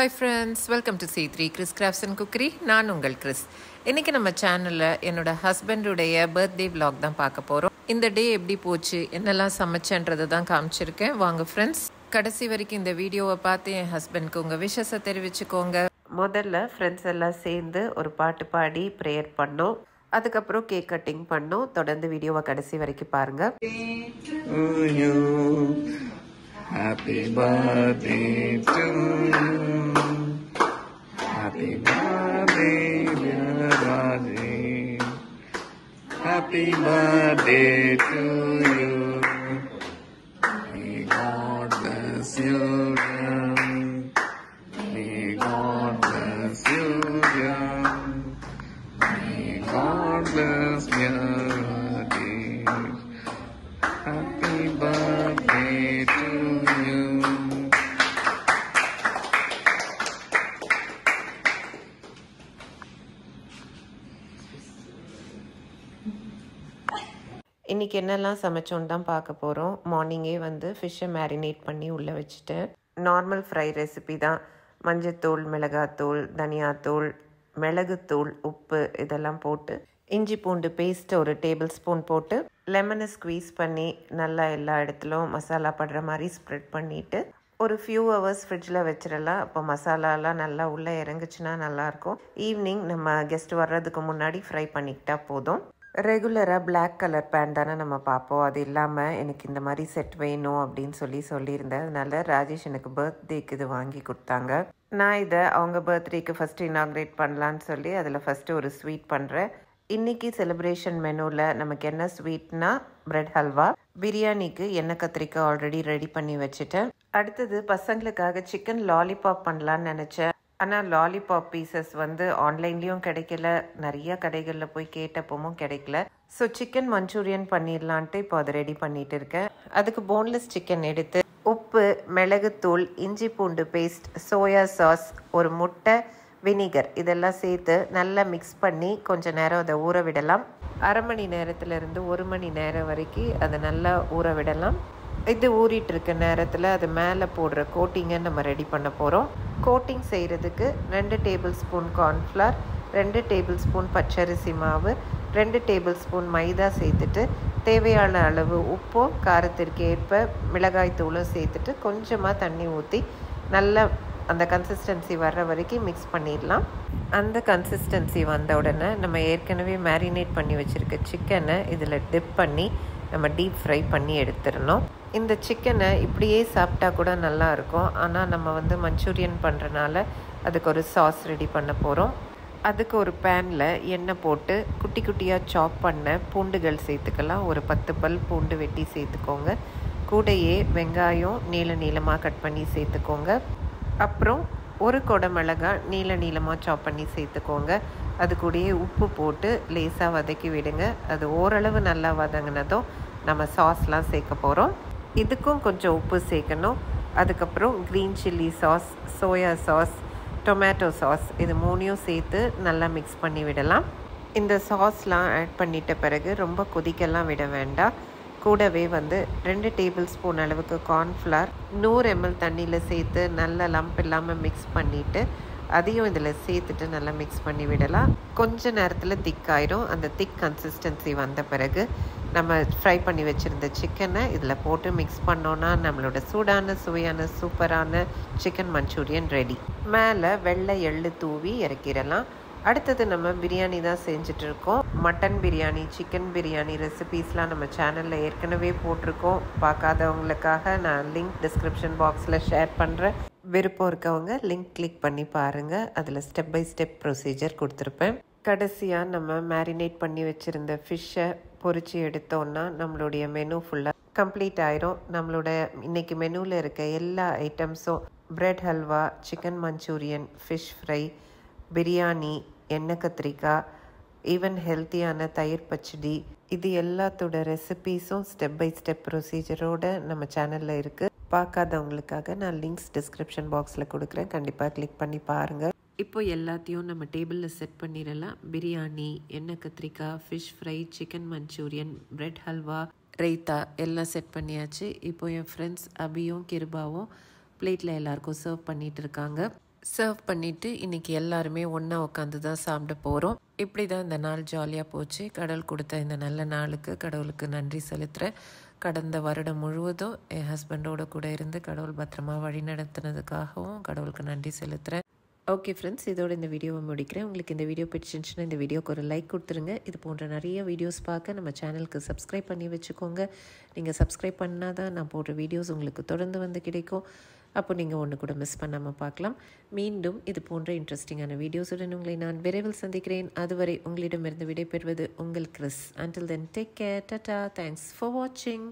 Hi friends, welcome to C3 Chris Crafts and Cookery. நான் உங்கள் Chris. இன்னைக்கு நம்ம சேனல்ல என்னோட ஹஸ்பண்டுடைய பர்த்டே vlog தான் பார்க்க போறோம். இந்த டே எப்படி போச்சு, என்னெல்லாம் சமைச்சேன்றதை தான் காமிச்சிருக்கேன். வாங்க ஃப்ரெண்ட்ஸ், கடைசி வரைக்கும் இந்த வீடியோவை பார்த்து என் ஹஸ்பண்ட்க்கு உங்கள் விஷஸை தெரிவிச்சுக்கோங்க. முதல்ல ஃப்ரெண்ட்ஸ் எல்லாம் சேர்ந்து ஒரு பாட்டு பாடி ப்ரேயர் பண்ணோம். அதுக்கப்புறம் கேக் கட்டிங் பண்ணோம். தொடர்ந்து வீடியோவை கடைசி வரைக்கும் பாருங்க. Happy birthday to you. Happy birthday, dear Rajiv. Happy birthday to you. May God bless you, dear. May God bless you, dear. May God bless dear Rajiv. Happy birthday to you. இன்றைக்கி என்னெல்லாம் சமைச்சோன்னு தான் பார்க்க போகிறோம். மார்னிங்கே ஃபிஷ்ஷை marinate பண்ணி உள்ளே வச்சுட்டேன். நார்மல் ஃப்ரை ரெசிபி தான். மஞ்சத்தூள், மிளகாத்தூள், தனியாத்தூள், மிளகுத்தூள், உப்பு இதெல்லாம் போட்டு இஞ்சி பூண்டு பேஸ்ட் ஒரு டேபிள் ஸ்பூன் போட்டு லெமனை ஸ்க்வீஸ் பண்ணி நல்லா எல்லா இடத்துலையும் மசாலா படுற மாதிரி ஸ்ப்ரெட் பண்ணிவிட்டு ஒரு ஃபியூ ஹவர்ஸ் ஃப்ரிட்ஜில் வச்சிடலாம். அப்போ மசாலாலாம் நல்லா உள்ளே இறங்குச்சுன்னா நல்லாயிருக்கும். ஈவினிங் நம்ம கெஸ்ட் வர்றதுக்கு முன்னாடி ஃப்ரை பண்ணிக்கிட்டா போதும். ரெகுலராக பிளாக் கலர் பேன் தானே நம்ம பார்ப்போம். அது இல்லாமல் எனக்கு இந்த மாதிரி செட் வேணும் அப்படின்னு சொல்லியிருந்தேன். அதனால ராஜேஷ் எனக்கு பர்த்டேக்கு இது வாங்கி கொடுத்தாங்க. நான் இதை அவங்க பர்த்டேக்கு ஃபஸ்ட்டு இனாக்ரேட் பண்ணலான்னு சொல்லி அதில் ஃபஸ்ட்டு ஒரு ஸ்வீட் பண்ணுறேன். இன்றைக்கி செலிப்ரேஷன் மெனுவில் நமக்கு என்ன ஸ்வீட்னா பிரெட் ஹல்வா. பிரியாணிக்கு எண்ணெய் கத்திரிக்காய் ஆல்ரெடி ரெடி பண்ணி வச்சுட்டேன். அடுத்தது பசங்களுக்காக சிக்கன் லாலிபாப் பண்ணலான்னு நினச்சேன். ஆனால் லாலிபாப் பீசஸ் ஆன்லைன்லேயும் கிடைக்கல, நிறைய கடைகளில் போய் கேட்டப்பவும் கிடைக்கல. ஸோ சிக்கன் மஞ்சூரியன் பண்ணிடலான்ட்டு இப்போ அதை ரெடி பண்ணிகிட்டு இருக்கேன். அதுக்கு போன்லெஸ் சிக்கன் எடுத்து உப்பு, மிளகுத்தூள், இஞ்சி பூண்டு பேஸ்ட், சோயா சாஸ், ஒரு முட்டை, வினிகர் இதெல்லாம் சேர்த்து நல்லா மிக்ஸ் பண்ணி கொஞ்சம் நேரம் அதை ஊற விடலாம். அரை மணி நேரத்துலேருந்து 1 மணி நேரம் வரைக்கும் அதை நல்லா ஊற விடலாம். இது ஊறிட்டு இருக்க நேரத்தில் அது மேலே போடுற கோட்டிங்கை நம்ம ரெடி பண்ண போகிறோம். கோட்டிங் செய்கிறதுக்கு 2 table spoon cornflour, 2 table spoon பச்சரிசி மாவு, 2 டேபிள் ஸ்பூன் மைதா சேர்த்துட்டு தேவையான அளவு உப்பும் காரத்திற்கு ஏற்ப மிளகாய் தூளும் சேர்த்துட்டு கொஞ்சமாக தண்ணி ஊற்றி நல்லா அந்த கன்சிஸ்டன்சி வர்ற வரைக்கும் மிக்ஸ் பண்ணிடலாம். அந்த கன்சிஸ்டன்சி வந்த உடனே நம்ம ஏற்கனவே மேரினேட் பண்ணி வச்சுருக்க சிக்கனை இதில் டிப் பண்ணி நம்ம டீப் ஃப்ரை பண்ணி எடுத்துடணும். இந்த சிக்கனை இப்படியே சாப்பிட்டா கூட நல்லாயிருக்கும். ஆனால் நம்ம மஞ்சூரியன் பண்ணுறனால அதுக்கு ஒரு சாஸ் ரெடி பண்ண போகிறோம். அதுக்கு ஒரு பேனில் எண்ணெய் போட்டு குட்டி குட்டியாக சாப் பண்ண பூண்டுகள் சேர்த்துக்கலாம். ஒரு 10 பல் பூண்டு வெட்டி சேர்த்துக்கோங்க. கூடையே வெங்காயம் நீளமாக கட் பண்ணி சேர்த்துக்கோங்க. அப்புறம் ஒரு கொடை மிளகாய் நீளமாக சாப் பண்ணி சேர்த்துக்கோங்க. அது கூடயே உப்பு போட்டு லேசாக வதக்கி விடுங்க. அது ஓரளவு நல்லா வதங்கினதும் நம்ம சாஸ்லாம் சேர்க்க போகிறோம். இதுக்கும் கொஞ்சம் உப்பு சேர்க்கணும். அதுக்கப்புறம் green chilli sauce, soya sauce, tomato sauce இது 3யும் சேர்த்து நல்லா மிக்ஸ் பண்ணி விடலாம். இந்த சாஸ்லாம் ஆட் பண்ணிட்ட பிறகு ரொம்ப கொதிக்கெல்லாம் விட வேண்டாம். கூடவே 2 டேபிள் ஸ்பூன் அளவுக்கு கார்ன்ஃப்ளவர் 100 ml தண்ணியில் சேர்த்து நல்லா லம்ப் இல்லாமல் மிக்ஸ் பண்ணிவிட்டு அதையும் இதில் சேர்த்துட்டு நல்லா மிக்ஸ் பண்ணி விடலாம். கொஞ்ச நேரத்தில் திக்காயிடும். அந்த திக் கன்சிஸ்டன்சி வந்த பிறகு நம்ம ஃப்ரை பண்ணி வச்சுருந்த சிக்கனை இதில் போட்டு மிக்ஸ் பண்ணோன்னா நம்மளோட சூடான சுவையான சூப்பரான சிக்கன் மஞ்சூரியன் ரெடி. மேலே வெள்ளை எள்ளு தூவி இறக்கிடலாம். அடுத்தது நம்ம பிரியாணி தான் செஞ்சிட்ருக்கோம். மட்டன் பிரியாணி, சிக்கன் பிரியாணி ரெசிபீஸ்லாம் நம்ம சேனலில் ஏற்கனவே போட்டிருக்கோம். பார்க்காதவங்களுக்காக நான் லிங்க் டிஸ்கிரிப்ஷன் பாக்ஸில் ஷேர் பண்ணுறேன். விருப்பம் இருக்கவங்க லிங்க் கிளிக் பண்ணி பாருங்கள். அதில் ஸ்டெப் பை ஸ்டெப் ப்ரொசீஜர் கொடுத்துருப்பேன். கடைசியாக நம்ம மேரினேட் பண்ணி வச்சுருந்த ஃபிஷ்ஷை பொரித்து எடுத்தோன்னா நம்மளுடைய மெனு ஃபுல்லாக கம்ப்ளீட் ஆயிரும். நம்மளோட இன்றைக்கி மெனுவில் இருக்க எல்லா ஐட்டம்ஸும் bread halwa, chicken Manchurian, fish fry, biryani, எண்ணெய் கத்திரிக்காய், ஈவன் ஹெல்த்தியான தயிர் பச்சடி இது எல்லாத்தோட ரெசிபீஸும் ஸ்டெப் பை ஸ்டெப் ப்ரொசீஜரோடு நம்ம சேனலில் இருக்குது. பார்க்காதவங்களுக்காக நான் லிங்க்ஸ் டிஸ்கிரிப்ஷன் பாக்ஸில் கொடுக்குறேன். கண்டிப்பாக கிளிக் பண்ணி பாருங்கள். இப்போ எல்லாத்தையும் நம்ம டேபிளில் செட் பண்ணிடலாம். பிரியாணி, எண்ணெய் கத்திரிக்காய், fish fry, chicken Manchurian, bread halwa, raita எல்லாம் செட் பண்ணியாச்சு. இப்போ என் ஃப்ரெண்ட்ஸ் அபியும் கிருபாவும் பிளேட்டில் எல்லாருக்கும் சர்வ் பண்ணிகிட்டு இருக்காங்க. சர்வ் பண்ணிவிட்டு இன்றைக்கி எல்லாருமே ஒன்றா உட்காந்து தான் சாப்பிட போகிறோம். இப்படி தான் இந்த நாள் ஜாலியாக போச்சு. கடவுள் கொடுத்த இந்த நல்ல நாளுக்கு கடவுளுக்கு நன்றி செலுத்துகிறேன். கடந்த வருடம் முழுவதும் என் ஹஸ்பண்டோட கூட இருந்து கடவுள் பத்திரமா வழி நடத்தினதுக்காகவும் கடவுளுக்கு நன்றி செலுத்துகிறேன். ஓகே ஃப்ரெண்ட்ஸ், இதோட இந்த வீடியோவை முடிக்கிறேன். உங்களுக்கு இந்த வீடியோ பிடிச்சிருந்துச்சுன்னா இந்த வீடியோக்கு ஒரு லைக் கொடுத்துருங்க. இது போன்ற நிறைய வீடியோஸ் பார்க்க நம்ம சேனலுக்கு சப்ஸ்கிரைப் பண்ணி வச்சுக்கோங்க. நீங்கள் சப்ஸ்கிரைப் பண்ணால் தான் நான் போடுற வீடியோஸ் உங்களுக்கு தொடர்ந்து வந்து கிடைக்கும். அப்போ நீங்கள் ஒன்று கூட மிஸ் பண்ணாமல் பார்க்கலாம். மீண்டும் இது போன்ற இன்ட்ரெஸ்டிங்கான வீடியோஸுடன் உங்களை நான் விரைவில் சந்திக்கிறேன். அதுவரை உங்களிடமிருந்து விடைபெறுவது உங்கள் Chris. Until then, take care. Tata. Thanks for watching.